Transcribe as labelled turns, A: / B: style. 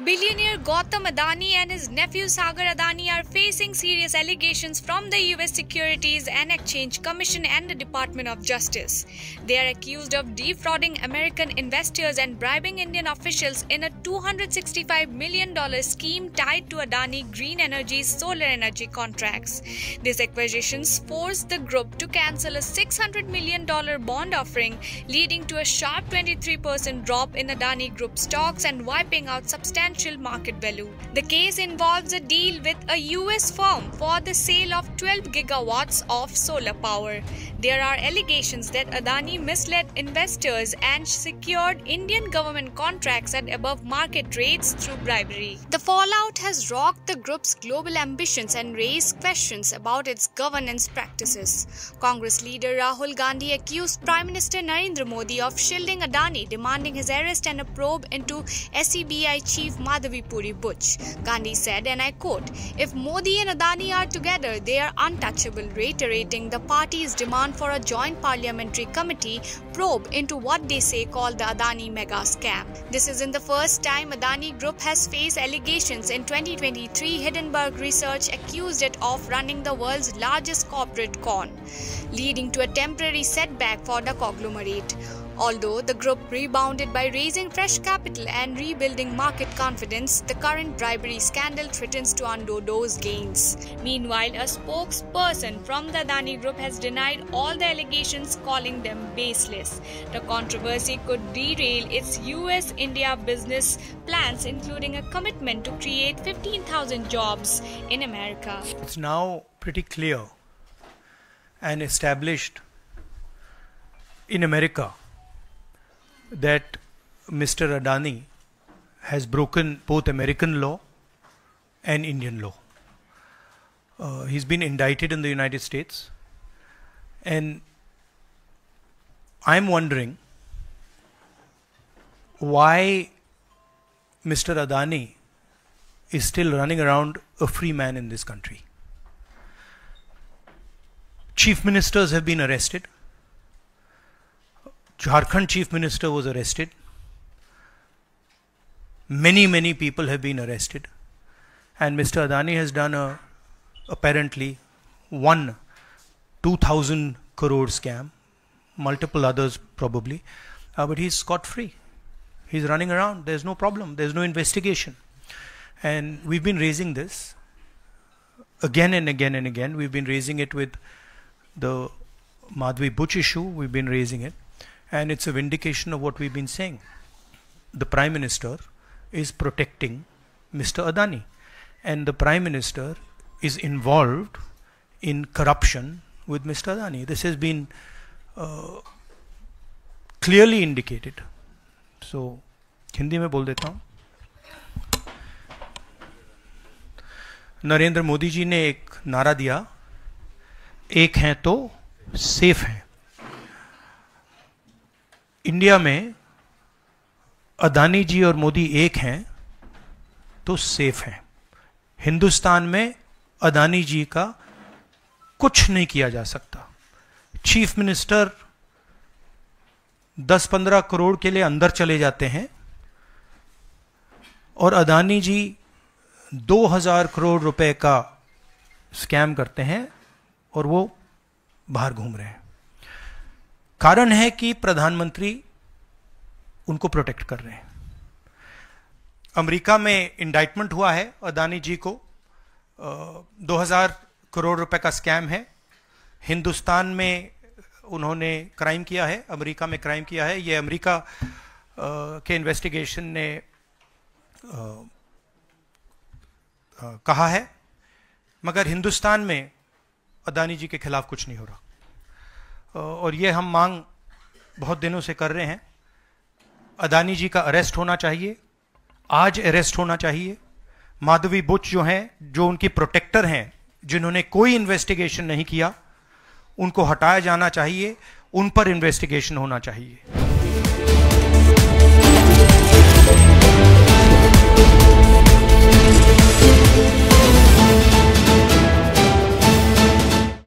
A: Billionaire Gautam Adani and his nephew Sagar Adani are facing serious allegations from the US Securities and Exchange Commission and the Department of Justice. They are accused of defrauding American investors and bribing Indian officials in a $265 million scheme tied to Adani Green Energy's solar energy contracts. These accusations forced the group to cancel a $600 million bond offering, leading to a sharp 23% drop in Adani Group stocks and wiping out substantial market value. The case involves a deal with a US firm for the sale of 12 gigawatts of solar power. There are allegations that Adani misled investors and secured Indian government contracts at above market rates through bribery. The fallout has rocked the group's global ambitions and raised questions about its governance practices. Congress leader Rahul Gandhi accused Prime Minister Narendra Modi of shielding Adani, demanding his arrest and a probe into SEBI chief Madhavipuri Butch. Gandhi said, and I quote, "If Modi and Adani are together, they are untouchable," reiterating the party's demand for a joint parliamentary committee probe into what they say called the Adani mega scam. This isn't the first time Adani Group has faced allegations. In 2023, Hindenburg Research accused it of running the world's largest corporate con, leading to a temporary setback for the conglomerate. Although the group rebounded by raising fresh capital and rebuilding market confidence, the current bribery scandal threatens to undo those gains. Meanwhile, a spokesperson from the Adani Group has denied all the allegations, calling them baseless. The controversy could derail its US-India business plans, including a commitment to create 15,000 jobs in America.
B: It's now pretty clear and established in America that Mr. Adani has broken both American law and Indian law. He's been indicted in the United States, and I'm wondering why Mr. Adani is still running around a free man in this country. Chief ministers have been arrested. Jharkhand Chief Minister was arrested. Many people have been arrested. And Mr. Adani has done apparently one 2,000 crore scam, multiple others probably, but he's scot-free. He's running around. There's no problem. There's no investigation. And we've been raising this again and again and again. We've been raising it with the Madhavi Butch issue. We've been raising it. And it's a vindication of what we've been saying. The Prime Minister is protecting Mr. Adani. And the Prime Minister is involved in corruption with Mr. Adani. This has been clearly indicated. So, Hindi में बोल देता हूँ. नरेंद्र मोदी जी ने एक नारा दिया, एक हैं तो सेफ हैं. इंडिया में अदानी जी और मोदी एक हैं तो सेफ हैं. हिंदुस्तान में अदानी जी का कुछ नहीं किया जा सकता. चीफ मिनिस्टर 10-15 करोड़ के लिए अंदर चले जाते हैं और अदानी जी 2000 करोड़ रुपए का स्कैम करते हैं और वो बाहर घूम रहे हैं. कारण है कि प्रधानमंत्री उनको प्रोटेक्ट कर रहे हैं. अमेरिका में इंडाइटमेंट हुआ है अदानी जी को. 2000 करोड़ रुपए का स्कैम है. हिंदुस्तान में उन्होंने क्राइम किया है, अमेरिका में क्राइम किया है. ये अमेरिका के इन्वेस्टिगेशन ने कहा है, मगर हिंदुस्तान में अदानी जी के खिलाफ कुछ नहीं हो रहा. और ये हम मांग बहुत दिनों से कर रहे हैं. अदानी जी का अरेस्ट होना चाहिए, आज अरेस्ट होना चाहिए. माधवी बुच जो हैं, जो उनकी प्रोटेक्टर हैं, जिन्होंने कोई इन्वेस्टिगेशन नहीं किया, उनको हटाया जाना चाहिए. उन पर इन्वेस्टिगेशन होना चाहिए.